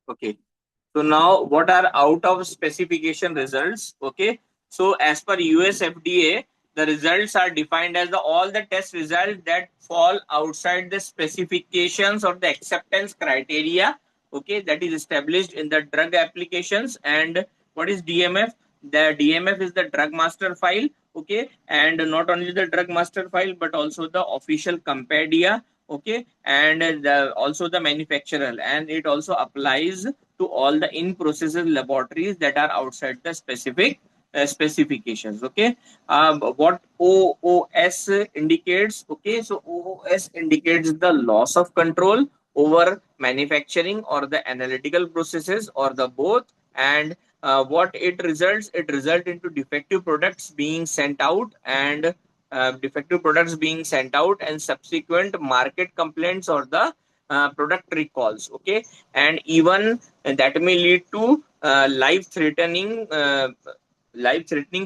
Okay. So now what are out of specification results? Okay. So as per US FDA, the results are defined as all the test results that fall outside the specifications of the acceptance criteria. Okay, that is established in the drug applications. And what is DMF? The DMF is the drug master file. Okay, and not only the drug master file but also the official compendia. Okay, and also the manufacturer, and it also applies to all the in processes laboratories that are outside the specific specifications. Okay, what OOS indicates? Okay, so OOS indicates the loss of control over manufacturing or the analytical processes or the both. And what it results, it result into defective products being sent out, and and subsequent market complaints or the product recalls. Okay, and even that may lead to life threatening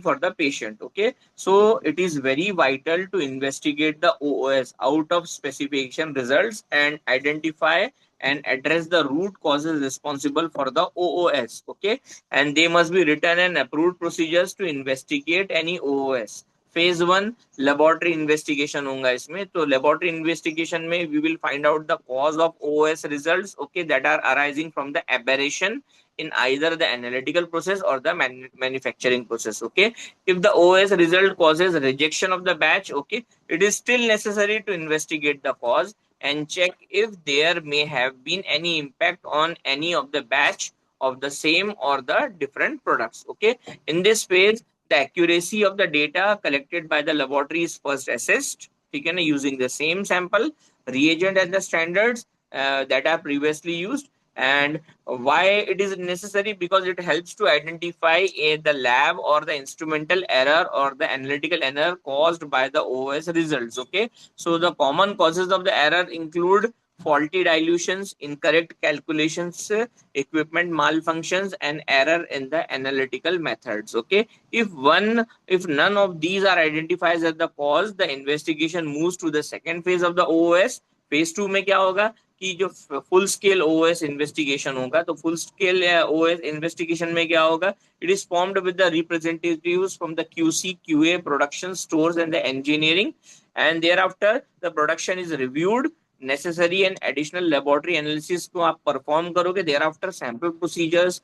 for the patient. Okay, so it is very vital to investigate the OOS out of specification results and identify and address the root causes responsible for the OOS. Okay, and they must be written and approved procedures to investigate any OOS. Phase one laboratory investigation होगा इसमें. तो laboratory investigation में we will find out the cause of OS results. Okay, that are arising from the aberration in either the analytical process or the manufacturing process. Okay, if the OS result causes rejection of the batch, okay, it is still necessary to investigate the cause and check if there may have been any impact on any of the batch of the same or the different products. Okay, in this phase the accuracy of the data collected by the laboratory is first assessed, ठीक है ना, using the same sample, reagent and the standards that are previously used. And why it is necessary? Because it helps to identify the lab or the instrumental error or the analytical error caused by the OS results. Okay, so the common causes of the error include faulty dilutions, incorrect calculations, equipment malfunctions, and error in the analytical methods. Okay, if none of these are identified as the cause, the investigation moves to the second phase of the OOS. Phase two में क्या होगा कि जो full scale OS investigation होगा, तो full scale OS investigation में क्या होगा, it is formed with the representatives from the QC QA production stores and the engineering, and there after the production is reviewed, necessary and additional laboratory analysis को आप perform करोगे. There after sample procedures,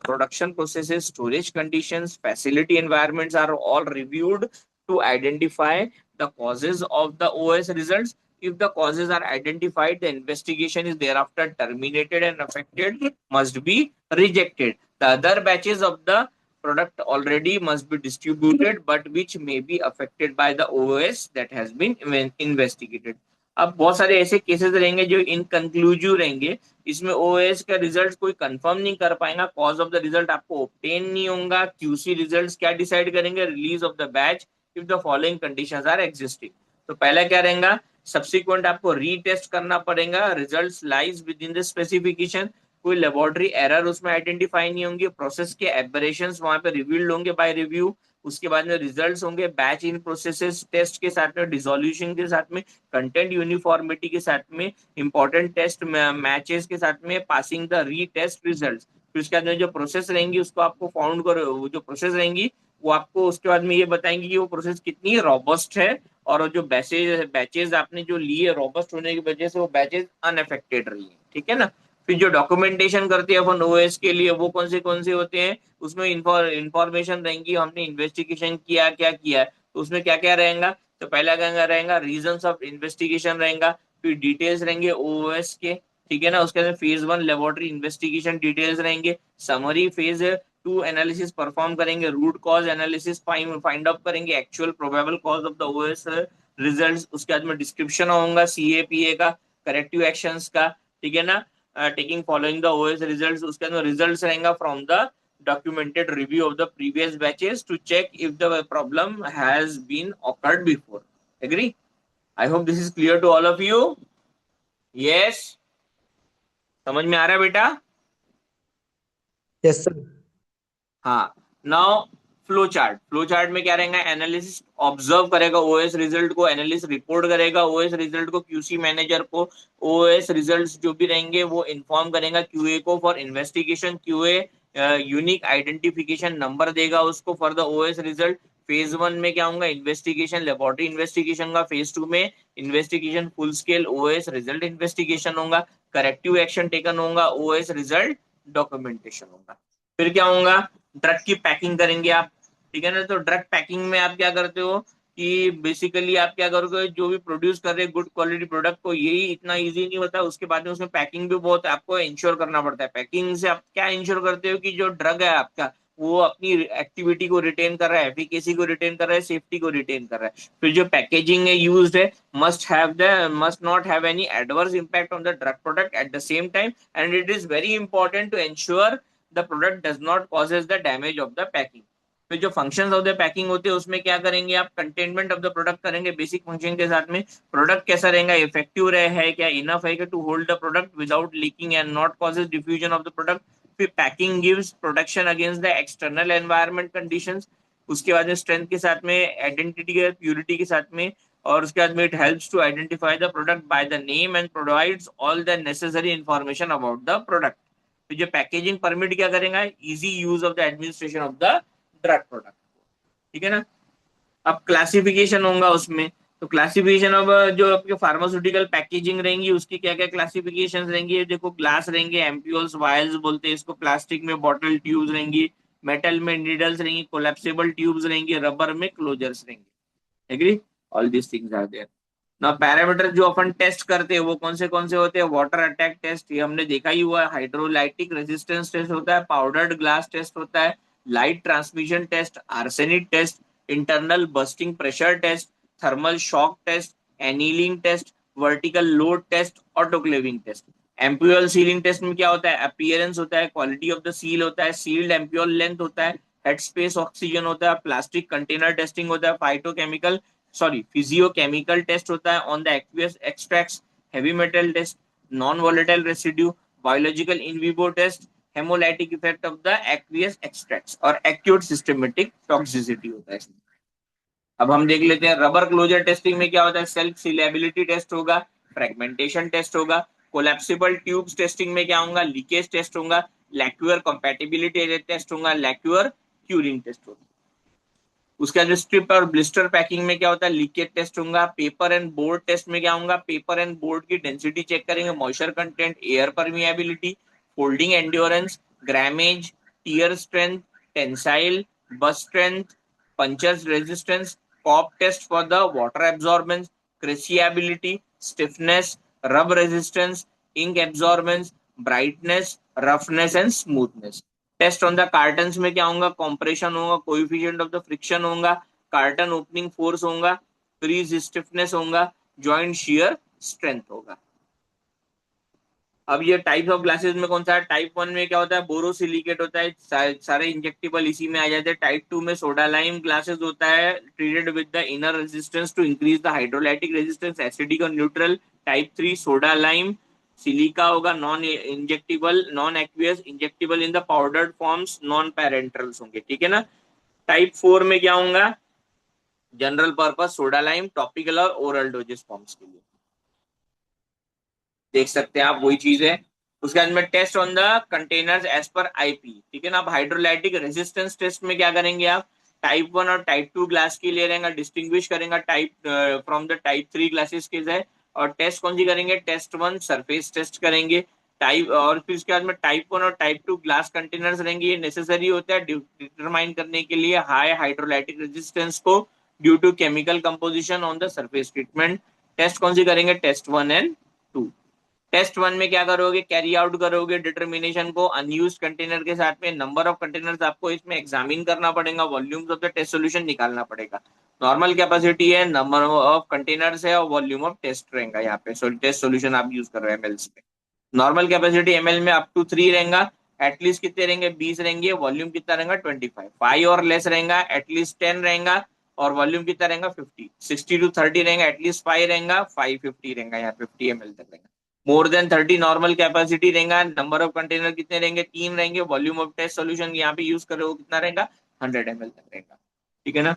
production processes, storage conditions, facility environments are all reviewed to identify the causes of the OS results. If the causes are identified, the investigation is thereafter terminated and affected must be rejected. The other batches of the product already must be distributed, but which may be affected by the OS that has been investigated. अब बहुत सारे ऐसे cases रहेंगे जो inconclusive रहेंगे. इसमें OS का result कोई कंफर्म नहीं कर पाएगा, कॉज ऑफ द रिजल्ट आपको ऑब्टेन नहीं होगा. क्यूसी रिजल्ट्स क्या डिसाइड करेंगे? Release of the batch if the following conditions are existing. तो पहला क्या रहेगा, सब्सिक्वेंट आपको रीटेस्ट करना पड़ेगा. Results lies within the specification. कोई लेबोरेटरी एरर उसमें आइडेंटिफाई नहीं होंगे. प्रोसेस के एबरेशंस वहां पे रिवील्ड होंगे बाय रिव्यू. उसके बाद में रिजल्ट्स होंगे बैच इन प्रोसेसेस टेस्ट के साथ में, डिसोल्यूशन के साथ में, कंटेंट यूनिफॉर्मिटी के साथ में, इंपॉर्टेंट टेस्ट मैचेस के साथ में, पासिंग द रीटेस्ट रिजल्ट्स. फिर उसके बाद में जो प्रोसेस रहेंगी उसको आपको फाउंड करो, वो जो प्रोसेस रहेंगी वो आपको उसके बाद में ये बताएंगे कि वो प्रोसेस कितनी रॉबस्ट है, और जो बैचेज आपने जो लिए रॉबस्ट होने की वजह से वो बैचेज अनअफेक्टेड रही है. ठीक है ना. फिर जो डॉक्यूमेंटेशन करते हैं अपन ओएस के लिए वो कौन से होते हैं, उसमें इंफॉर्मेशन रहेंगी, हमने इन्वेस्टिगेशन किया क्या किया है, तो उसमें क्या क्या रहेगा. तो पहला क्या रहेगा, रीजंस ऑफ इन्वेस्टिगेशन रहेगा. फिर डिटेल्स रहेंगे ओएस के, ठीक है ना. उसके बाद phase one laboratory investigation details रहेंगे. Summary phase two analysis perform करेंगे. Root cause analysis find out करेंगे actual probable cause of the OS results. उसके बाद में डिस्क्रिप्शन होगा सीएपीए का, करेक्टिव एक्शंस का, ठीक है ना, taking following the OS results. उसके बाद में रिजल्ट्स रहेगा from the documented review of the previous batches to check if the problem has been occurred before. Agree? I hope this is clear to all of you. Yes? समझ में आ रहा है बेटा? Yes, sir. हाँ. Now flow chart में क्या रहेगा, analysis observe करेगा ओएस रिजल्ट को, एनालिस्ट रिपोर्ट करेगा ओएस रिजल्ट को क्यूसी मैनेजर को, ओएस रिजल्ट्स जो भी रहेंगे वो इन्फॉर्म करेगा क्यूए को for investigation, QA unique identification number देगा उसको for the OS result. Phase one में क्या होगा, इन्वेस्टिगेशन, लेबोरेटरी इन्वेस्टिगेशन का। फेज टू में investigation full scale OS result investigation होगा, करेक्टिव एक्शन टेकन होगा, ओएस रिजल्ट डॉक्यूमेंटेशन होगा। फिर क्या होगा, ड्रग की पैकिंग करेंगे आप, ठीक है ना। तो ड्रग पैकिंग में आप क्या करते हो कि बेसिकली आप क्या करोगे, जो भी प्रोड्यूस कर रहे हैं गुड क्वालिटी प्रोडक्ट को, यही इतना इजी नहीं होता, उसके बाद में उसमें पैकिंग भी बहुत आपको इंश्योर करना पड़ता है। पैकिंग से आप क्या इंश्योर करते हो कि जो ड्रग है आपका वो अपनी एक्टिविटी को रिटेन कर रहा है, एफिकेसी को रिटेन कर रहा है, सेफ्टी को रिटेन कर रहा है। फिर जो पैकेजिंग है यूज्ड है must not have any adverse impact on the drug product at the same time, and it is very important to ensure the product does not causes the damage of the packing. फिर जो functions of the packing होते हैं उसमें क्या करेंगे आप, containment of the product करेंगे basic function के साथ में। प्रोडक्ट कैसा रहेगा, इफेक्टिव रहे है क्या, इनफ है to hold the product without leaking and not causes diffusion of the product. फिर packing gives protection against the external environment conditions. उसके बाद में स्ट्रेंथ के साथ में, आइडेंटिटी के प्यूरिटी के साथ में, और उसके बाद में it helps to identify the product by the name and provides all the necessary information about the product. तो जो पैकेजिंग परमिट क्या करेगा, easy use of the administration of the drug product, ठीक है ना। अब क्लासिफिकेशन होगा उसमें, तो क्लासिफिकेशन अब जो आपके फार्मास्यूटिकल पैकेजिंग रहेंगी उसकी क्या क्या क्लासिफिकेशन रहेंगी, देखो ग्लास रहेंगे, एम्प्यूल्स, वायल्स बोलते हैं इसको, प्लास्टिक में बॉटल ट्यूब्स रहेंगी, मेटल में नीडल्स रहेंगी, कोलैप्सिबल ट्यूब्स रहेंगी, रबर में क्लोजर्स रहेंगे। Agree, all these things are there. ना पैरामीटर जो अपन टेस्ट करते हैं वो कौन से होते हैं, वाटर अटैक टेस्ट, ये हमने देखा ही हुआ है, हाइड्रोलाइटिक रेजिस्टेंस टेस्ट होता है, पाउडर्ड ग्लास टेस्ट होता है, light transmission test, arsenic test, internal bursting pressure test, thermal shock test, annealing test, vertical load test, autoclaving test. Ampoule sealing test में क्या होता है, अपीयरेंस होता है, क्वालिटी ऑफ द सील होता है, सील्ड एम्प्यूल लेंथ होता है, हेड स्पेस ऑक्सीजन होता है, प्लास्टिक कंटेनर टेस्टिंग होता है, फाइटोकेमिकल फिजियोकेमिकल टेस्ट होता है on the aqueous extracts, heavy metal test, non volatile residue, biological in vivo test, haemolytic effect of the aqueous extracts, और acute systematic toxicity होता है इसमें। अब हम देख लेते हैं रबर क्लोजर टेस्टिंग में क्या होता है, सेल्फ सिलेबिलिटी टेस्ट होगा, फ्रेगमेंटेशन टेस्ट होगा, कोलैप्सिबल ट्यूब्स टेस्टिंग में क्या होगा, लीकेज टेस्ट होगा, लैक्यूअर कंपैटिबिलिटी टेस्ट होगा, लैक्यूअर क्यूरिंग टेस्ट होगा। उसके बाद स्ट्रिप और ब्लिस्टर पैकिंग में क्या होता है, लीकेज टेस्ट होगा। पेपर एंड बोर्ड टेस्ट में क्या होगा, पेपर एंड बोर्ड की डेंसिटी चेक करेंगे, moisture content, air permeability, folding endurance, grammage, tear strength, tensile, burst strength, punctures resistance, Cobb test for the water absorbance, creasability, stiffness, rub resistance, ink absorbance, brightness, roughness and smoothness. Test on the carton में क्या होगा, compression होगा, coefficient of the friction होगा, carton opening force होगा, crease stiffness होगा, joint shear strength होगा। अब ये टाइप्स ऑफ ग्लासेस में कौन सा है, टाइप वन में क्या होता है, बोरोसिलिकेट होता है, सारे इंजेक्टेबल इसी में आ जाते हैं। टाइप टू में सोडा लाइम ग्लासेस होता है, treated with the inner resistance to increase the hydrolytic resistance, acidic और neutral. Type three soda lime, silica होगा, non injectable, non aqueous, injectable in the powdered forms, non parenterals होंगे, ठीक है ना। Type four में क्या होगा, general purpose soda lime, topical और ओरल डोजेस फॉर्म्स के लिए देख सकते हैं आप, वही चीज है। उसके बाद में test on the containers as पर आईपी, ठीक है ना। अब हाइड्रोलाइटिक रेजिस्टेंस टेस्ट में क्या करेंगे आप, टाइप वन और टाइप टू ग्लास की ले रहेंगे, डिस्टिंग्विश करेंगे type from the type three glasses के है। और टेस्ट कौन सी करेंगे, टेस्ट वन सरफेस टेस्ट करेंगे टाइप, और फिर उसके बाद में टाइप वन और टाइप टू ग्लास कंटेनर्स रहेंगे। ये नेसेसरी होता है डिटरमाइन करने के लिए हाई हाइड्रोलाइटिक रेजिस्टेंस को due to chemical composition on the surface treatment. Test कौन सी करेंगे, test one and two. Test one में क्या करोगे, कैरी आउट करोगे डिटर्मिनेशन को अनयूज कंटेनर के साथ में, नंबर ऑफ कंटेनर्स आपको इसमें एग्जामिन करना पड़ेगा, volumes of the test solution निकालना पड़ेगा। नॉर्मल कैपेसिटी है, नंबर ऑफ कंटेनर्स है, और वॉल्यूम ऑफ टेस्ट रहेगा यहाँ पे, टेस्ट सॉल्यूशन आप यूज कर रहे हैं एमएल में। नॉर्मल कैपेसिटी एमएल में अप टू 3 रहेगा, एटलीस्ट कितने रहेंगे, 20 रहेंगे, वॉल्यूम कितना रहेगा 25, 5 और लेस रहेगा एटलीस्ट 10 रहेगा, और वॉल्यूम कितना रहेगा 50, 60 to 30 रहेगा एटलीस्ट 5 रहेगा, 550 रहेगा, यहाँ 50 ml तक रहेगा। मोर देन 30 नॉर्मल कैपेसिटी रहेगा, नंबर ऑफ कंटेनर कितने रहेंगे, 3 रहेंगे, वॉल्यूम ऑफ टेस्ट सॉल्यूशन यहाँ पे यूज कर रहे हो कितना रहेगा 100 ml तक रहेगा, ठीक है ना।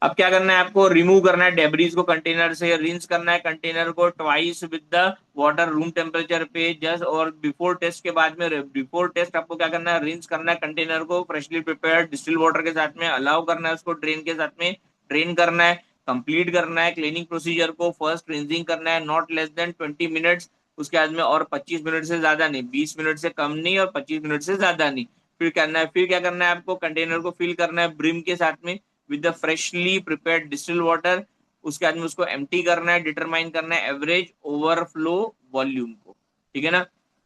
अब क्या करना है आपको, रिमूव करना है डेब्रीज को कंटेनर से, रिंस करना है कंटेनर को twice with the water room temperature पे जस्ट, और बिफोर टेस्ट के बाद में, बिफोर टेस्ट आपको क्या करना है, रिंस करना है कंटेनर को फ्रेशली प्रिपेयर्ड डिस्टिल वाटर के साथ में, अलाउ करना है उसको ड्रेन के साथ में, ड्रेन करना है, कंप्लीट करना है क्लीनिंग प्रोसीजर को, फर्स्ट रिंजिंग करना है नॉट लेस देन 20 मिनट्स, उसके बाद में, और 25 मिनट से ज्यादा नहीं, 20 मिनट से कम नहीं और 25 मिनट से ज्यादा नहीं। फिर करना है, फिर क्या करना है आपको, कंटेनर को फिल करना है ब्रिम के साथ में with the freshly prepared distil water, उसके बाद में उसको एम्प्टी करना है, डिटरमाइन करना है एवरेज ओवरफ्लो वॉल्यूम को, ठीक है ना।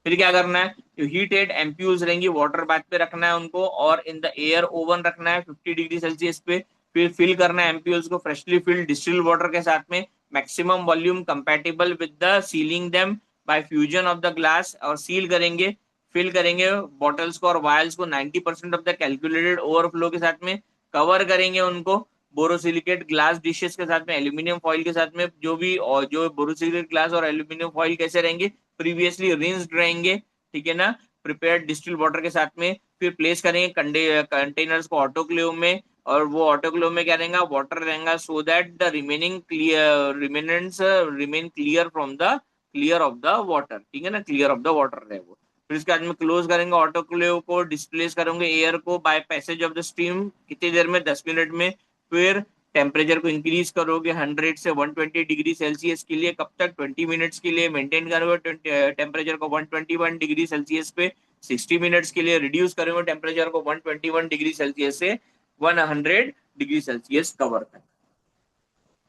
फिर क्या करना है, जो हीटेड एम्प्यूल्स रहेंगी वाटर बाथ पे रखना है उनको, और इन द एयर ओवन रखना है 50 डिग्री सेल्सियस पे। फिर फिल करना है एम्प्यूल्स को फ्रेशली फिल्ड डिस्टिल वाटर के साथ में, maximum volume compatible with the ceiling them by fusion of the glass, और सील करेंगे, फिल करेंगे बॉटल्स को और वायल्स को 90% ऑफ द कैलकुलेटेड ओवरफ्लो के साथ में, कवर करेंगे उनको बोरोसिलिकेट ग्लास डिशेस के साथ में, एल्यूमिनियम फॉइल के साथ में, जो भी, और जो बोरोसिलिकेट ग्लास और एल्यूमिनियम फॉइल कैसे रहेंगे, प्रीवियसली रिंस्ड रहेंगे, ठीक है ना, प्रिपेयर्ड डिस्टिल वाटर के साथ में। फिर प्लेस करेंगे कंटेनर्स को ऑटोक्लेव में, और वो ऑटोक्लेव में क्या रहेगा, वाटर रहेगा, so that the remaining clear remnants remain clear from the clear of the water, ठीक है ना, क्लियर ऑफ द वाटर रहे वो। फिर इसके बाद में क्लोज करेंगे ऑटोक्लेव को, डिस्प्लेस करेंगे एयर को by passage of the steam, कितनी देर में, 10 मिनट में। फिर टेम्परेचर को इंक्रीज करोगे 100 से 120 डिग्री सेल्सियस के लिए, कब तक, 20 मिनट्स के लिए मेंटेन करोगे टेम्परेचर को 121 डिग्री सेल्सियस पे, 60 मिनट्स के लिए रिड्यूस करोगे टेम्परेचर को 121 डिग्री सेल्सियस से 100 डिग्री सेल्सियस कवर तक।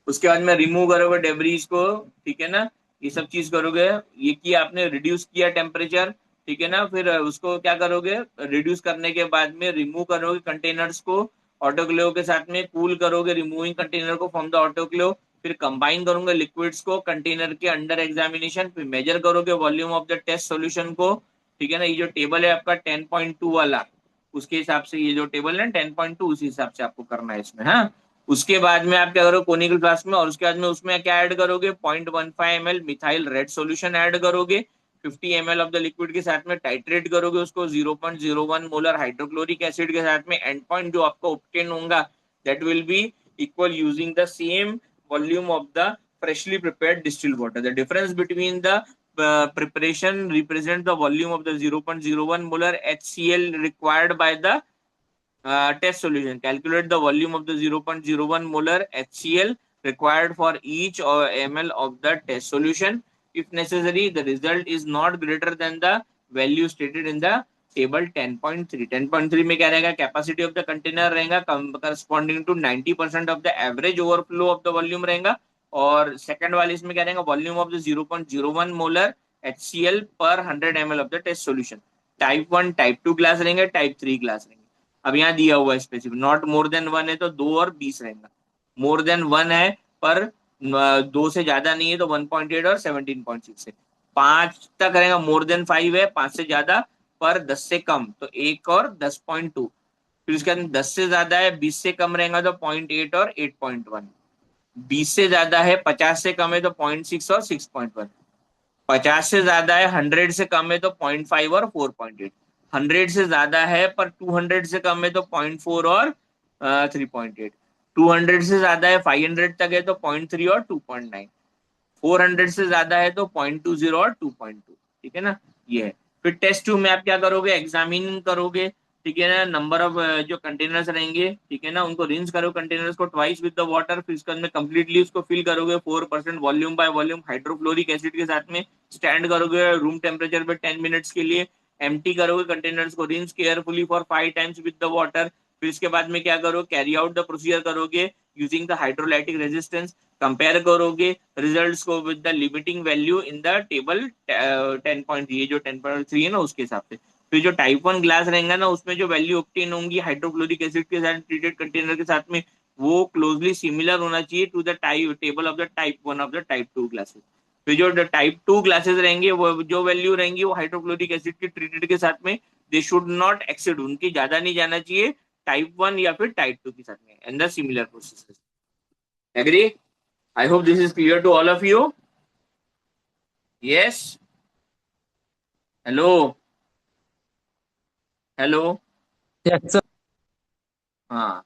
उसके बाद में रिमूव करोगे डेब्रीज को, ठीक है ना, ये सब चीज करोगे, ये किया आपने, रिड्यूस किया टेम्परेचर, ठीक है ना। फिर उसको क्या करोगे, रिड्यूस करने के बाद में रिमूव करोगे कंटेनर्स को ऑटोक्लेव के साथ में, कूल करोगे रिमूविंग कंटेनर को फ्रॉम द ऑटोक्लेव। फिर कंबाइन करोगे लिक्विड्स को कंटेनर के अंडर एग्जामिनेशन, फिर मेजर करोगे volume of the test solution को, ठीक है ना। ये जो टेबल है आपका 10.2 वाला, उसके हिसाब से, ये जो टेबल है 10.2, उसी हिसाब से आपको करना है इसमें, हाँ। उसके बाद में आप क्या करोगे कोनिकल फ्लास्क में, और उसके बाद में उसमें क्या ऐड करोगे, 0.15 ml methyl red solution add करोगे, 50 ml ऑफ द लिक्विड के साथ में टाइट्रेट करोगे उसको 0.01 मोलर हाइड्रोक्लोरिक एसिड के साथ में, एंड पॉइंट जो आपका ऑब्टेन होगा that will be equal using the same volume of the freshly prepared distilled water. The difference between the preparation represent the volume of the 0.01 molar HCl required by the test solution. Calculate the volume of the 0.01 molar HCl required for each ml of the test solution. If necessary, the result is not greater than the value stated in the table 10.3. 10.3 में क्या रहेगा, capacity of the container रहेगा corresponding to 90% of the average overflow of the volume रहेगा, और second वाले इसमें क्या रहेगा, volume of the 0.01 molar HCl per 100 ml of the test solution. Type 1 type 2 glass रहेंगे, टाइप 3 ग्लास रहेंगे। अब यहाँ दिया हुआ है स्पेसिफिक, नॉट मोर देन 1 है तो 2 और 20 रहेगा, मोर देन 1 है पर 2 से ज्यादा नहीं है तो 1.8 और 17.6 है, 5 तक रहेगा, मोर देन 5 है 5 से ज्यादा, पर 10 से कम तो 1 और 10.2। फिर उसके बाद 10 से ज्यादा है 20 से कम रहेगा तो 0.8 और 8.1, 20 से ज्यादा है 50 से कम है तो 0.6 और 6.1, 50 से ज्यादा है 100 से कम है तो 0.5 और 4.8, 100 से ज्यादा है पर 200 से कम है तो 0.4 और 3.8, 200 से ज्यादा है 500 तक है तो 0.3 और 2.9, 400 से ज्यादा है तो 0.20 और 2.2, ठीक है ना, ये है। फिर टेस्ट ट्यूब में आप क्या करोगे, एग्जामिन करोगे, ठीक है ना, नंबर ऑफ जो कंटेनर्स रहेंगे, ठीक है ना, उनको रिंस करो कंटेनर्स को ट्वाइस विद द वाटर, फिर उसके अंदर कंप्लीटली उसको फिल करोगे 4% volume by volume hydrochloric acid के साथ में, स्टैंड करोगे रूम टेम्परेचर पे 10 मिनट्स के लिए, एम्प्टी करोगे कंटेनर्स को, rinse carefully for 5 times with the water. फिर इसके बाद में क्या करो, कैरी आउट द प्रोसीजर करोगे using the hydrolytic resistance, compare करोगे रिजल्ट्स को with the limiting value in the table 10.3, ये जो 10.3 है ना उसके हिसाब से। फिर जो टाइप 1 ग्लास रहेगा ना उसमें जो वैल्यू ऑब्टेन होंगी हाइड्रोक्लोरिक एसिड के साथ ट्रीटेड कंटेनर के साथ में, वो क्लोजली सिमिलर होना चाहिए to the type table of the type 1 of the type 2 glasses. फिर जो टाइप 2 ग्लासेस रहेंगे वो जो वैल्यू रहेंगी वो हाइड्रोक्लोरिक एसिड के ट्रीटेड के साथ में, दे शुड नॉट एक्सीड, उनकी ज्यादा नहीं जाना चाहिए टाइप 1 या फिर टाइप 2 के साथ में, and the similar process. Agree? I hope this is clear to all of you. Yes. Hello. Hello. Yes, sir. हाँ,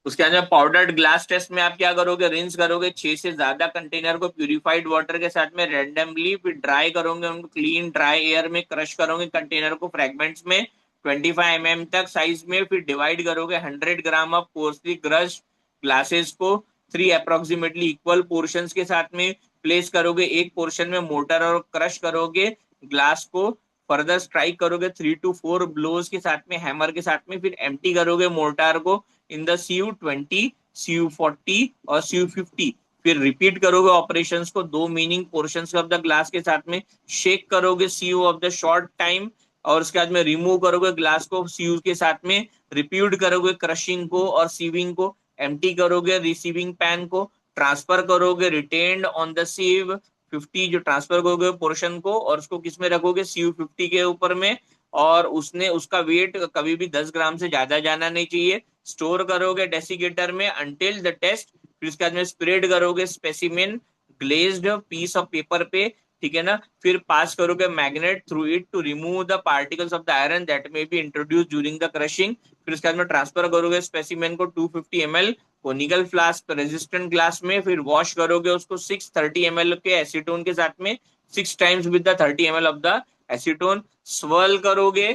उसके अंदर पाउडर्ड ग्लास टेस्ट में आप क्या करोगे, रिंस करोगे 6 से ज्यादा कंटेनर को प्यूरिफाइड वाटर के साथ में रैंडमली, फिर ड्राई करोगे उनको क्लीन ड्राई एयर में, क्रश करोगे कंटेनर को फ्रेगमेंट्स में 25 mm तक साइज में, फिर डिवाइड करोगे 100 gram of coarsely crush glasses को 3 अप्रोक्सीमेटली इक्वल पोर्शंस के साथ में प्लेस करोगे। एक पोर्शन में मोटर और क्रश करोगे ग्लास को, फर्दर स्ट्राइक करोगे 3 to 4 ब्लोज के साथ में, हैमर के साथ में, फिर एम्प्टी करोगे मोर्टार को इन द CU20, CU40 और CU50। फिर रिपीट करोगे ऑपरेशंस को 2 meaning portions of the glass के साथ में, शेक करोगे CU of the short time, और उसके बाद में रिमूव करोगे ग्लास को CU के साथ में, रिपीट करोगे क्रशिंग को और सीविंग को, एम्प्टी करोगे रिसीविंग पैन को, ट्रांसफर करोगे रिटेन्ड ऑन द सीव 50 जो ट्रांसफर करोगे पोर्शन को, और उसको किस में रखोगे CU50 के ऊपर में, और उसने उसका वेट कभी भी 10 ग्राम से ज्यादा जाना नहीं चाहिए। स्टोर करोगे डेसिकेटर में अंटिल द टेस्ट, फिर उसके बाद में स्प्रेड करोगे specimen glazed piece of paper पे, ठीक है ना, फिर पास करोगे magnet through it to remove the particles of the iron that may be introduce during the crushing, फिर उसके बाद में ट्रांसफर करोगे स्पेसिमेन को 250 ml conical flask resistant glass में, फिर वॉश करोगे उसको 630 ml के एसीटोन के साथ में 6 times with the 30 ml of the acetone, swirl करोगे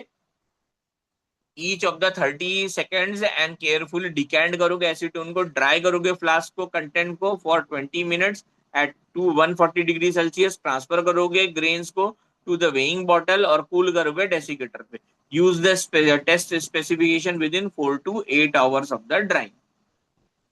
each of the 30 seconds and carefully decant करोगे एसीटोन को, ड्राई करोगे फ्लास्क को कंटेंट को for 20 minutes at 140 degree Celsius, transfer करोगे ग्रेन्स को टू द वेइंग बॉटल और कूल करोगे डेसिकेटर पे। Use the test specification within 4 to 8 hours of the drying.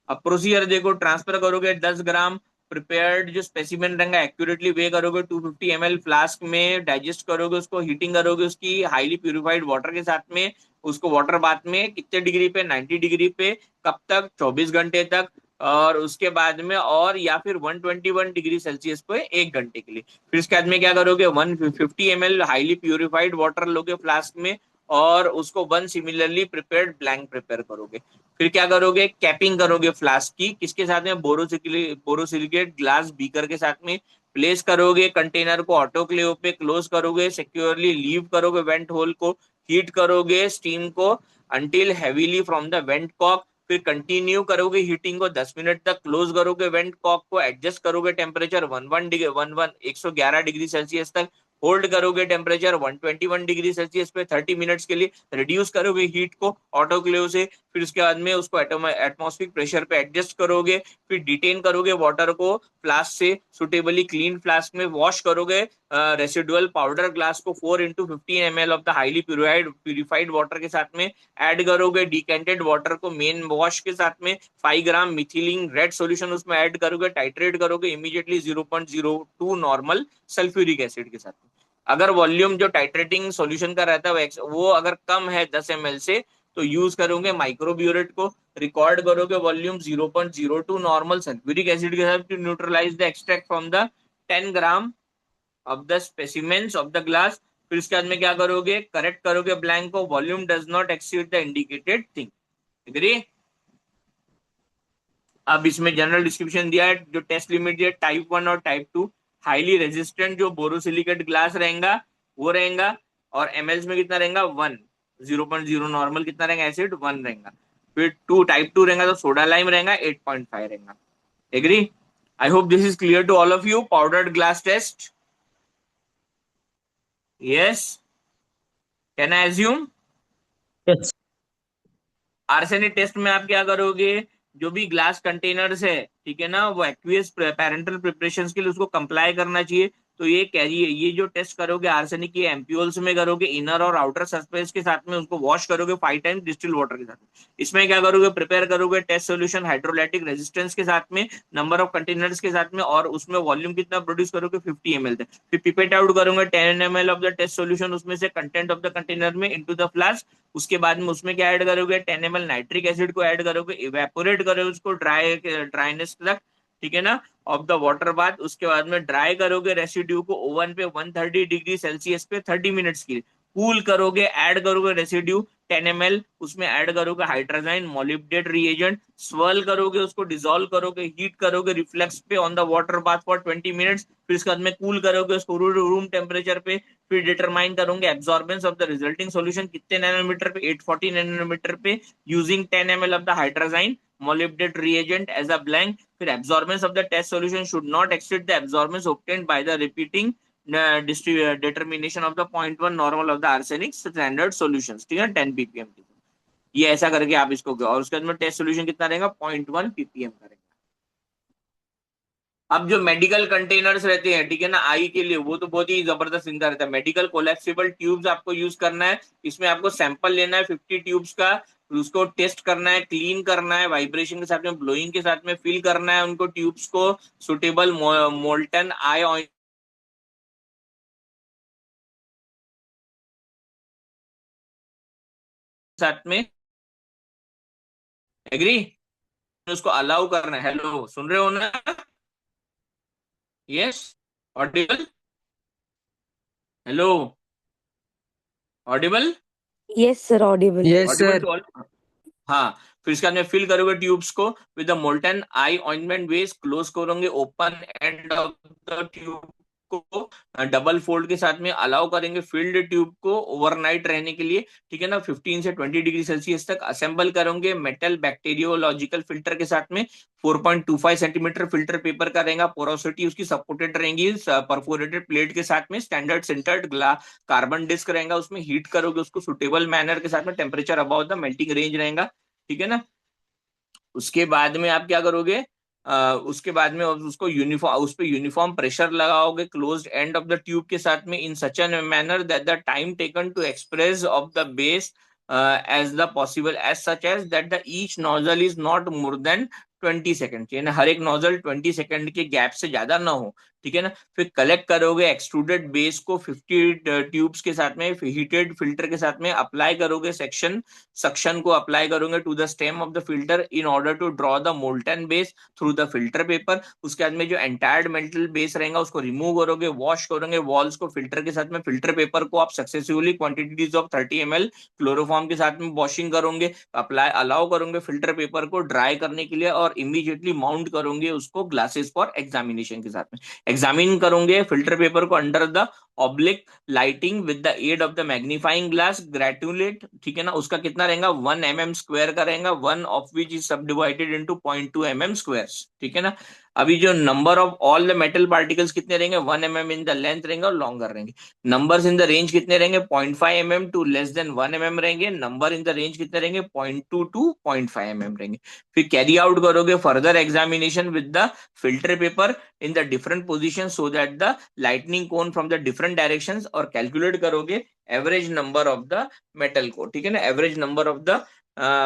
अब प्रोसीजर देखो, ट्रांसफर करोगे 10 ग्राम प्रिपेयर्ड जो स्पेसिमेन रहेगा एक्यूरेटली वे करोगे 250 ml फ्लास्क में, डाइजेस्ट करोगे उसको, हीटिंग करोगे उसकी हाईली प्यूरिफाइड वाटर के साथ में, उसको वाटर बाथ में कितने डिग्री पे, 90 डिग्री पे, कब तक, 24 घंटे तक, और उसके बाद में और या फिर 121 डिग्री सेल्सियस पे 1 घंटे के लिए। फिर इसके बाद में क्या करोगे, 150 ml हाईली प्यूरिफाइड वाटर लोगे फ्लास्क में, और उसको one similarly prepared blank prepare करोगे। फिर क्या करोगे, कैपिंग करोगे फ्लास्क की, किसके साथ में, बोरोसिलिकेट ग्लास बीकर के साथ में, प्लेस करोगे कंटेनर को ऑटोक्लेव पे, क्लोज करोगे सिक्योरली, लीव करोगे वेंट होल को, हीट करोगे स्टीम को until heavily from the vent cock, फिर कंटिन्यू करोगे हीटिंग को 10 मिनट तक, क्लोज करोगे वेंट कॉक को, एडजस्ट करोगे टेम्परेचर 111 110 डिग्री सेल्सियस तक, होल्ड करोगे टेम्परेचर 121 डिग्री सेल्सियस पे 30 मिनट्स के लिए, रिड्यूस करोगे हीट को ऑटोक्लेव से, फिर उसके बाद में उसको एटमॉस्फेरिक प्रेशर पे एडजस्ट करोगे, फिर डिटेन करोगे वाटर को फ्लास्क से सुटेबली क्लीन फ्लास्क में, वॉश करोगे रेसिडुअल पाउडर ग्लास को 4 into 15 ml of the highly purified water के साथ में, ऐड करोगे डिकेंटेड वाटर को मेन वॉश के साथ में, 5 ग्राम मिथिलीन रेड सोल्यूशन उसमें ऐड करोगे, टाइट्रेट करोगे इमीडिएटली 0.02 नॉर्मल सल्फ्यूरिक एसिड के साथ में। अगर वॉल्यूम जो टाइट्रेटिंग सॉल्यूशन का रहता है वो अगर कम है 10 ml से, तो यूज करोगे माइक्रोब्यूरेट को, रिकॉर्ड करोगे वॉल्यूम 0.02 नॉर्मल सल्फ्यूरिक एसिड के साथ to neutralise the extract from the 10 gram of the specimens of the glass. फिर उसके बाद में क्या करोगे, करेक्ट करोगे ब्लैंक को, volume does not exceed the indicated thing. Agree? अब इसमें जनरल डिस्क्रिप्शन दिया है, जो टेस्ट लिमिट दिया टाइप 1 और टाइप 2, हाईली रेजिस्टेंट जो बोरोसिलिकेट ग्लास रहेगा वो रहेगा, और एमएल्स में कितना रहेगा 1, 0.0 नॉर्मल कितना रहेगा एसिड 1 रहेगा, फिर टाइप 2 रहेगा तो सोडा लाइम रहेगा 8.5 रहेगा। Agree? I hope this is clear to all of you. Powdered glass test, yes, can I assume? Yes. Arsenic test में आप क्या करोगे, जो भी ग्लास कंटेनर्स है, ठीक है ना, वो एक्वियस पैरेंटल प्रिपरेशन के लिए उसको कंप्लाई करना चाहिए। तो ये कैरिए, ये जो टेस्ट करोगे आर्सेनिक के एम्प्यूल्स में करोगे, इनर और आउटर सरफेस के साथ में, उसको वॉश करोगे 5 टाइम्स डिस्टिल वाटर के साथ। इसमें क्या करोगे, प्रिपेयर करोगे टेस्ट सोल्यूशन हाइड्रोलैटिक रेजिस्टेंस के साथ में, नंबर ऑफ कंटेनर्स के साथ में, और उसमें वॉल्यूम कितना प्रोड्यूस करोगे 50 ml तक। फिर पिपेट आउट करोगे 10 ml of the test solution उसमें से, कंटेंट ऑफ द कंटेनर में इनटू द फ्लास्क। उसके बाद में उसमें क्या ऐड करोगे, 10 ml नाइट्रिक एसिड को ऐड करोगे, इवेपोरेट करोगे उसको ड्राइनेस तक, ठीक है ना, ऑफ द वाटर बाथ। उसके बाद में ड्राई करोगे रेसिड्यू को ओवन पे 130 डिग्री सेल्सियस पे 30 मिनट्स के लिए, कूल करोगे, ऐड करोगे रेसिड्यू 10 ml, उसमें ऐड करोगे हाइड्रोजाइन मोलिब्डेट रिएजेंट, स्वर्ल करोगे उसको, डिसॉल्व करोगे, हीट करोगे रिफ्लेक्स पे on the water bath for 20 minutes, फिर इसके बाद में कूल करोगे उसको रूम टेम्परेचर पे, फिर डिटरमाइन करोगे absorbance of the resulting solution कितने नैनोमीटर पे, 840 नैनोमीटर पे, using 10 ml of the hydrazine molybdenate reagent as a blank. फिर absorbance of the test solution should not exceed the absorbance obtained by the repeating determination of the 0.1 normal of the arsenic standard solutions. ठीक है, 10 ppm की। ये ऐसा करके आप इसको, और उसके बाद में टेस्ट सोल्यूशन कितना रहेगा, 0.1 ppm का रहेगा। अब जो मेडिकल कंटेनर्स रहते हैं, ठीक है ना, आई के लिए, वो तो बहुत ही जबरदस्त चिंता रहता है। मेडिकल कोलेप्सिबल ट्यूब्स आपको यूज करना है। इसमें आपको सैंपल लेना है 50 ट्यूब्स का, उसको टेस्ट करना है, क्लीन करना है, वाइब्रेशन के साथ में, ब्लोइंग के साथ में फिल करना है उनको ट्यूब्स को सुटेबल मोल्टन आई ऑयल साथ में। एग्री? उसको अलाउ करना है। हेलो, सुन रहे हो ना? Yes, audible? Hello, audible? Yes sir, audible. Yes audible sir. To all? हाँ। फिर इसके बाद में फिल करोगे ट्यूब्स को with the molten eye ointment base, close करोगे open end of the tube को, डबल फोल्ड के साथ में अलाउ करेंगे फिल्ड ट्यूब को ओवरनाइट रहने के लिए। ठीक है ना, 15 से 20 डिग्री सेल्सियस तक असेंबल करोगे मेटल बैक्टीरियोलॉजिकल फिल्टर के साथ में। 4.25 सेंटीमीटर फिल्टर पेपर का रहेगा, पोरोसिटी उसकी सपोर्टेड रहेंगी परफोरेटेड प्लेट के साथ में, स्टैंडर्ड सिंटर्ड कार्बन डिस्क रहेगा उसमें। हीट करोगे उसको सुटेबल मैनर के साथ में, temperature about the melting range रहेगा। ठीक है ना। उसके बाद में आप क्या करोगे, उसके बाद में उसको यूनिफॉर्म, उस पर यूनिफॉर्म प्रेशर लगाओगे closed end of the tube के साथ में, in such an manner that the time taken to express of the base as the possible as such as that the each nozzle is not more than 20 second, यानी हर एक nozzle 20 second के gap से ज्यादा ना हो। ठीक है ना। फिर कलेक्ट करोगे एक्सट्रूडेड बेस को 50 ट्यूब्स के साथ में, हीटेड फिल्टर के साथ में अप्लाई करोगे, सेक्शन सक्शन को अप्लाई करोगे to the stem of the filter in order to draw the molten base through the filter paper. उसके बाद में जो एंटायर मेटल बेस रहेगा उसको रिमूव करोगे, वॉश करोगे वॉल्स को फिल्टर के साथ में। फिल्टर पेपर को आप successively quantities of 30 ml chloroform के साथ में वॉशिंग करोगे, अप्लाई अलाउ करोगे फिल्टर पेपर को ड्राई करने के लिए, और इमीडिएटली माउंट करोगे उसको ग्लासेस फॉर एग्जामिनेशन के साथ में। एग्जामिन करोगे फिल्टर पेपर को under the oblique lighting with the aid of the magnifying glass ग्रेटुलेट। ठीक है ना। उसका कितना रहेगा, 1 mm स्क्वायर का रहेगा, वन ऑफ विच इज सब डिवाइडेड इंटू 0.2 mm स्क्वायर। ठीक है ना। अभी जो number of all the metal particles कितने रहेंगे, 1 mm इन द लेंथ रहेंगे और लॉन्गर रहेंगे। नंबर्स इन द रेंज कितने रहेंगे, 0.5 mm to less than 1 mm रहेंगे। नंबर इन द रेंज कितने रहेंगे, 0.2 टू 0.5 mm रहेंगे। फिर कैरी आउट करोगे further examination with the filter paper in the different positions so that the lightning cone from the different directions, और calculate करोगे average number of the metal को। ठीक है ना, average number of the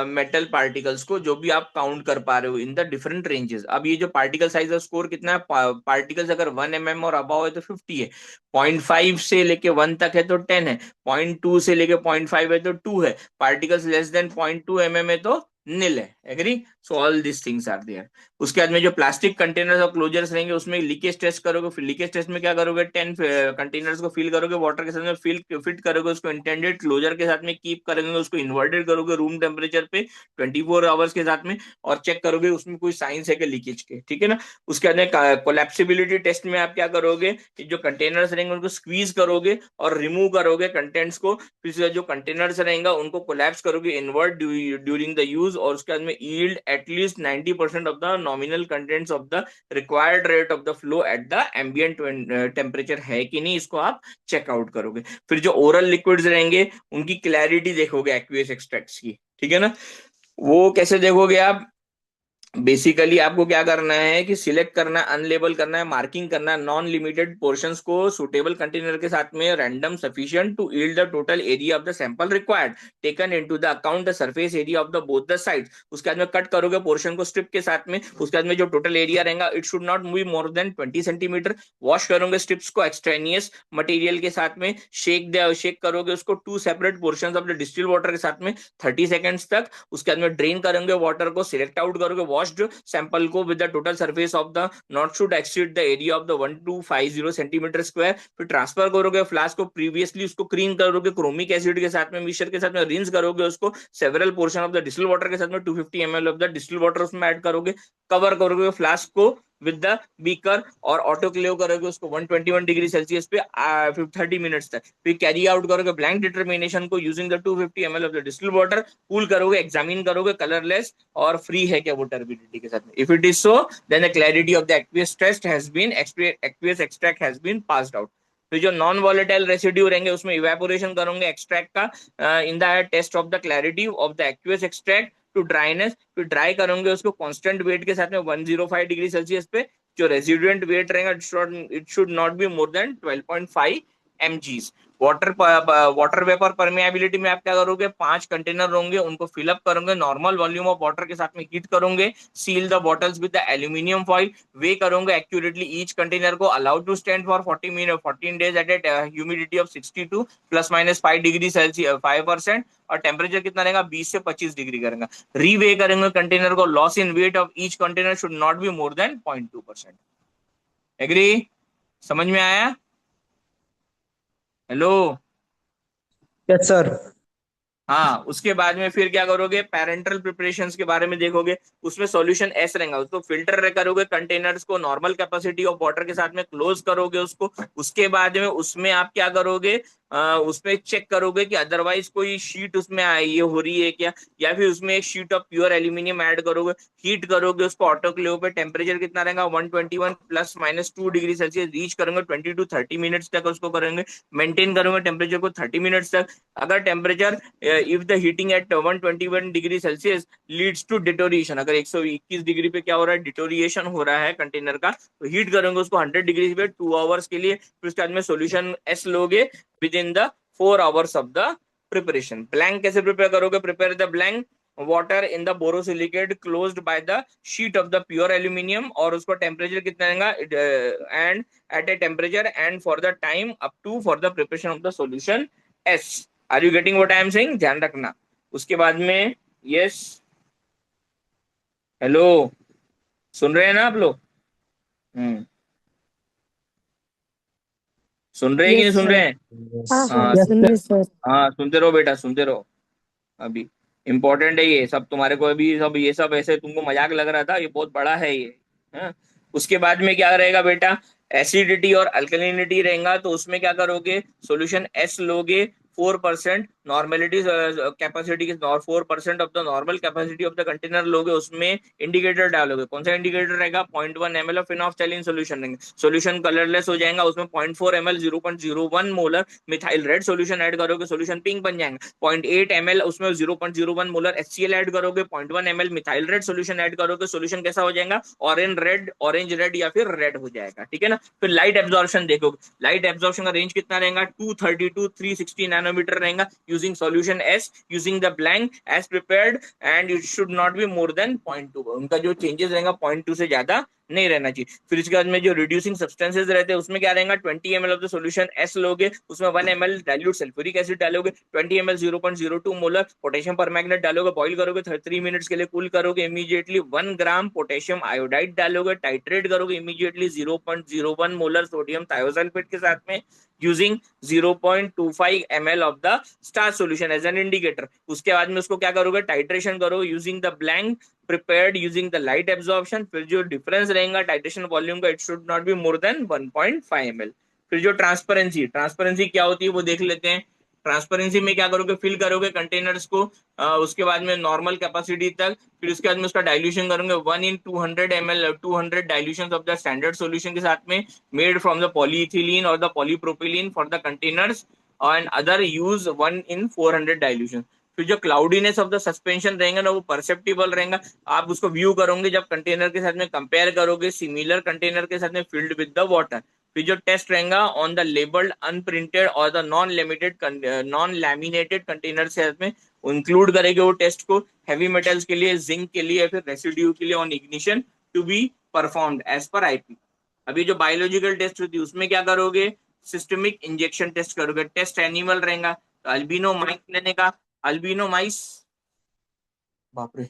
metal particles को जो भी आप काउंट कर पा रहे हो इन द डिफरेंट रेंजेस। अब ये जो पार्टिकल साइज का स्कोर कितना है, पार्टिकल्स अगर 1 mm और अबाव है तो 50 है, 0.5 से लेके 1 तक है तो 10 है, 0.2 से लेके 0.5 है तो 2 है, पार्टिकल्स लेस देन 0.2 mm है तो नील है। Agree? So all this things are there. उसके बाद में जो प्लास्टिक कंटेनर्स और क्लोजर्स रहेंगे उसमें लीकेज टेस्ट करोगे। फिर लीकेज टेस्ट में क्या करोगे, 10 कंटेनर्स को फिल करोगे वाटर के साथ में, फिट करोगे उसको इंटेंडेड क्लोजर के साथ में, कीप करोगे उसको इन्वर्टेड करोगे रूम टेम्परेचर पे 24 आवर्स के साथ में, और चेक करोगे उसमें कोई साइंस है कि लीकेज के। ठीक है ना। उसके बाद कोलैप्सिबिलिटी टेस्ट में आप क्या करोगे, जो कंटेनर्स रहेंगे उनको स्क्वीज करोगे और रिमूव करोगे कंटेंट्स को। फिर जो कंटेनर्स रहेंगे उनको कोलैप्स करोगे इनवर्ट ड्यूरिंग द यूज, और उसके बाद में yield at least 90% of the nominal contents of the required rate of the flow at the ambient temperature है कि नहीं, इसको आप चेकआउट करोगे। फिर जो ओरल लिक्विड्स रहेंगे उनकी क्लैरिटी देखोगे एक्वियस एक्सट्रैक्ट्स की। ठीक है ना। वो कैसे देखोगे आप, बेसिकली आपको क्या करना है कि सिलेक्ट करना है, अनलेबल करना है, मार्किंग करना है नॉन लिमिटेड पोर्शंस को सुटेबल कंटेनर के साथ में, random sufficient to yield the total area of the sample required taken into the account the surface area of the both the sides. उसके बाद में कट करोगे पोर्शन को स्ट्रिप के साथ में। उसके बाद में जो टोटल एरिया रहेगा it should not move more than 20 centimetre. Wash करोगे स्ट्रिप्स को एक्सट्रेनियस मटेरियल के साथ में, शेक करोगे उसको to separate portion of the distil water के साथ में 30 सेकेंड्स तक। उसके बाद में ड्रेन करेंगे वाटर को, सिलेक्ट आउट करोगे सैंपल को with the total surface of the not should exceed the area of the 1250 centimetre square. फिर ट्रांसफर करोगे फ्लास्क को, प्रीवियसली उसको क्लीन करोगे क्रोमिक एसिड के साथ में, मिक्सचर के साथ में, रिंस करोगे उसको several portion of the distil water के साथ में, 250 ml of the distil water उसमें ऐड करोगे, कवर करोगे फ्लास्क को विद द बीकर और ऑटोक्लेव करोगे उसको 121 डिग्री सेल्सियस पे 30 मिनट्स तक। फिर कैरी आउट करोगे ब्लैंक डिटर्मिनेशन को using the 250 ml of the distilled water, cool करोगे, एग्जामिन करोगे कलरलेस और फ्री है क्या वो टर्बिडिटी के साथ में। If it is so then the clarity of the aqueous test has been aqueous extract has been passed out. तो जो नॉन वॉलेटाइल रेसिड्यू रहेंगे उसमें इवेपोरेशन करोगे एक्सट्रैक्ट का in the test of the clarity of the aqueous extract to dryness. फिर dry करोगे उसको constant wait के साथ में 105 डिग्री सेल्सियस पे। जो रेसिडुएंट वेट रहेगा it should not be more then 12.5 mgs। Water vapour permeability में आप क्या करोगे, 5 कंटेनर होंगे उनको फिलअप करोगे, नॉर्मल वॉल्यूम ऑफ वाटर के साथ में हीट करोगे, seal the bottles with the aluminium foil, weigh करोगे एक्यूरेटली ईच कंटेनर को, allowed to stand for 14 days at a humidity of 62 ±5 degree Celsius 5%, और टेम्परेचर कितना रहेगा 20 से 25 डिग्री करेंगे। रीवे करेंगे कंटेनर को, loss in weight of each container should not be more than 0.2%। Agree? समझ में आया? हेलो? Yes sir. हाँ, उसके बाद में फिर क्या करोगे, पेरेंटल प्रिपरेशंस के बारे में देखोगे, उसमें सॉल्यूशन एस रहेगा, उसको फिल्टर करोगे कंटेनर्स को, नॉर्मल कैपेसिटी ऑफ वाटर के साथ में क्लोज करोगे उसको। उसके बाद में उसमें आप क्या करोगे, उसमें चेक करोगे कि अदरवाइज कोई शीट उसमें ये हो रही है क्या, या फिर उसमें एक sheet of pure aluminium add करोगे, हीट करोगे उसको ऑटोक्लेव पे, टेम्परेचर कितना रहेगा 121 ±2 डिग्री सेल्सियस रीच करोगे, 20 to 30 मिनट्स तक उसको करेंगे, मेंटेन करोगे टेम्परेचर को 30 मिनट्स तक। अगर temperature if the heating at 121 degree Celsius leads to deterioration, अगर 121 डिग्री पे क्या हो रहा है, डिटोरिएशन हो रहा है कंटेनर का, तो हीट करेंगे उसको 100 डिग्री पे 2 आवर्स के लिए। फिर उसके बाद में सोल्यूशन एस लोगे within the 4 hours of the preparation. Blank कैसे प्रिपेयर करोगे, prepare the blank water in the borosilicate closed by the sheet of the pure aluminium, और उसको टेम्परेचर कितना रहेगा and at a temperature and for the time up to for the preparation of the solution S. Are you getting what I am saying? ध्यान रखना। उसके बाद में yes, hello, सुन रहे हैं ना आप लोग? सुन रहे हैं कि यस नहीं सुन रहे सर। हैं? हाँ हाँ हाँ, यस सुन सर। रहे सर। हाँ सुनते रहो बेटा, सुनते रहो। अभी इम्पोर्टेंट है ये सब, तुम्हारे को अभी सब ये सब ऐसे तुमको मजाक लग रहा था, ये बहुत बड़ा है ये। हाँ? उसके बाद में क्या रहेगा बेटा, एसिडिटी और अल्कलिनिटी रहेगा, तो उसमें क्या करोगे, सॉल्यूशन एस लोगे, 4% नॉर्मेलिटी कैपेसिटी के, 4% of the normal capacity of the container लोगे, उसमें इंडिकेटर डालोगे। कौन सा इंडिकेटर रहेगा, 0.1 ml ऑफ फिनॉक्सैलिन सोल्यूशन रहेंगे, सोल्यूशन कलरलेस हो जाएगा, उसमें 0.4 ml 0.01 molar methyl red solution add करोगे, सोल्यूशन पिंक बन जाएगा। 0.8 ml उसमें 0.01 मोलर HCl ऐड करोगे, 0.1 ml methyl red solution add करोगे, सोल्यूशन कैसा हो जाएगा, ऑरेंज रेड या फिर रेड हो जाएगा। ठीक है ना? फिर लाइट एब्जॉर्प्शन देखोगे, लाइट एब्जॉर्प्शन का रेंज कितना रहेगा, 230 to 360 नैनोमीटर रहेगा, using solution S, using the blank as prepared, and it should not be more than 0.2। उनका जो चेंजेस रहेगा 0.2 से ज्यादा नहीं रहना चाहिए। फिर इसके बाद में जो रिड्यूसिंग सब्सटेंसेस रहते हैं उसमें क्या रहेगा, 20 ml of the solution S लोगे, उसमें 1 ml डाइल्यूट सल्फ्यूरिक एसिड डालोगे, 20 ml 0.02 मोलर पोटेशियम परमैंगनेट डालोगे, बॉइल करोगे 3 मिनट्स के लिए, कूल करोगे इमीडिएटली, 1 ग्राम पोटेशियम आयोडाइड डालोगे, टाइट्रेट करोगे इमीडिएटली 0.01 मोलर सोडियम थायोसल्फेट के साथ में, using 0.25 ml of the starch solution as an indicator. उसके बाद में उसको क्या करोगे, टाइट्रेशन करोगे using the blank prepared using the light absorption. फिर जो डिफरेंस रहेगा टाइट्रेशन वॉल्यूम का, it should not be more then 1.5 ml। फिर जो ट्रांसपेरेंसी, ट्रांसपेरेंसी क्या होती है वो देख लेते हैं। ट्रांसपेरेंसी में क्या करोगे, फिल करोगे कंटेनर्स को, उसके बाद में नॉर्मल कैपेसिटी तक, फिर उसके बाद में उसका डाइल्यूशन करोगे 1 in 200 ml 200 dilution of the standard solution के साथ में, मेड फ्रॉम द पॉलीइथिलीन और the polypropylene for the containers and other use 1 in 400 dilution. फिर जो क्लाउडीनेस ऑफ द सस्पेंशन रहेगा ना वो परसेप्टिबल रहेगा, आप उसको व्यू करोगे जब कंटेनर के साथ में कंपेयर करोगे सिमिलर कंटेनर के साथ में फिल्ड विद द वाटर। फिर जो टेस्ट रहेगा ऑन द लेबल्ड अनप्रिंटेड और द नॉन लैमिनेटेड कंटेनर से में इंक्लूड करेंगे वो टेस्ट को, हैवी मेटल्स के लिए, जिंक के लिए, फिर रेसिड्यू के लिए on ignition to be performed as पर आईपी। अभी जो बायोलॉजिकल टेस्ट होती है उसमें क्या करोगे, सिस्टमिक इंजेक्शन टेस्ट करोगे, टेस्ट एनिमल रहेगा, तो अल्बिनो माइस लेने का, अल्बिनो माइस, बाप रे,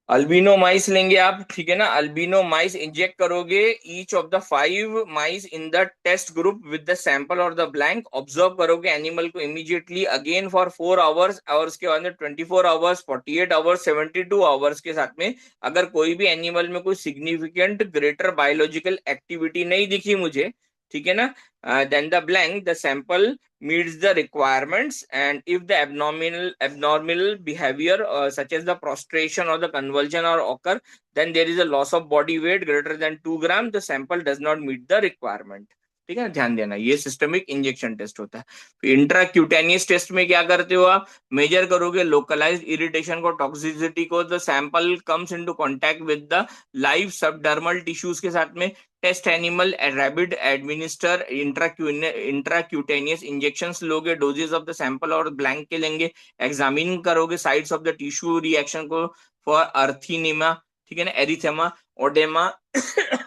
अल्बिनो माइस लेंगे आप, ठीक है ना। अल्बिनो माइस इंजेक्ट करोगे each of the 5 mice in the test group with the sample और द ब्लैंक। ऑब्जर्व करोगे एनिमल को इमीडिएटली अगेन फॉर 4 आवर्स, और उसके बाद में 24 आवर्स, 48 आवर्स, 72 आवर्स के साथ में अगर कोई भी एनिमल में कोई सिग्निफिकेंट ग्रेटर बायोलॉजिकल एक्टिविटी नहीं दिखी मुझे, ठीक है ना, then the blank the sample meets the requirements, and if the abnormal behavior such as the prostration or the convulsion or occur, then there is a loss of body weight greater than 2 gram, the sample does not meet the requirement। ठीक है ना, ध्यान देना, ये systemic injection test होता है। फिर इंट्राक्यूटेनियस test में क्या करते हो आप, मेजर करोगे लोकलाइज्ड इरिटेशन को, टॉक्सिसिटी को। The sample comes into contact with the live subdermal tissues के साथ में। Test animal rabbit administer intracutaneous injections लोगे, डोजेस ऑफ द सैंपल और ब्लैंक के लेंगे। एग्जामिन करोगे sites of the tissue reaction को फॉर अर्थीनिमा, ठीक है ना, एरिथेमा, ओडेमा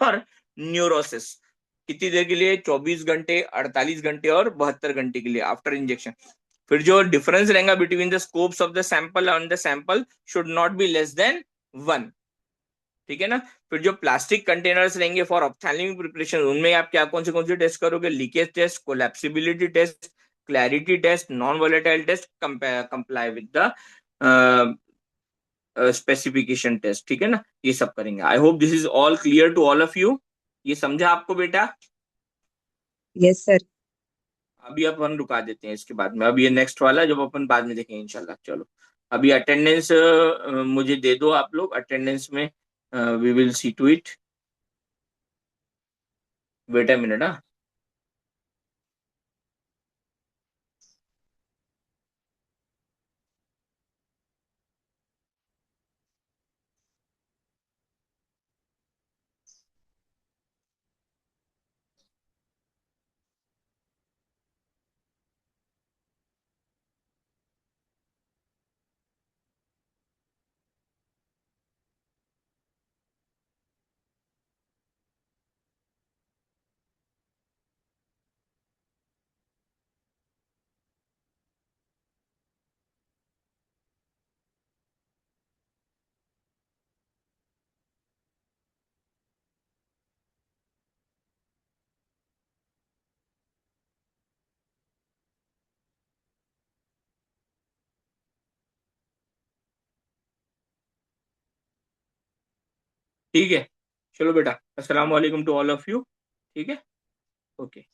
और न्यूरोसिस। कितनी देर के लिए, 24 घंटे, 48 घंटे और 72 घंटे के लिए आफ्टर इंजेक्शन। फिर जो डिफरेंस रहेगा between the scopes of the sample and the sample should not be less than 1, ठीक है ना। फिर जो प्लास्टिक कंटेनर्स रहेंगे फॉर ऑप्थेल्मिक प्रिपरेशन, उनमें आप क्या कौन से टेस्ट करोगे, leakage test, collapsibility test, clarity test, non volatile test, comply with the specification test, ठीक है ना, ये सब करेंगे। I hope this is all clear to all of you. ये समझा आपको बेटा? Yes, sir. अभी अपन रुका देते हैं इसके बाद में, अब ये नेक्स्ट वाला जब अपन बाद में देखेंगे इंशाल्लाह। चलो अभी अटेंडेंस मुझे दे दो आप लोग, अटेंडेंस में we will see to it. Wait a minute. हाँ, ठीक है। चलो बेटा, अस्सलाम वालेकुम टू ऑल ऑफ यू। ठीक है, ओके।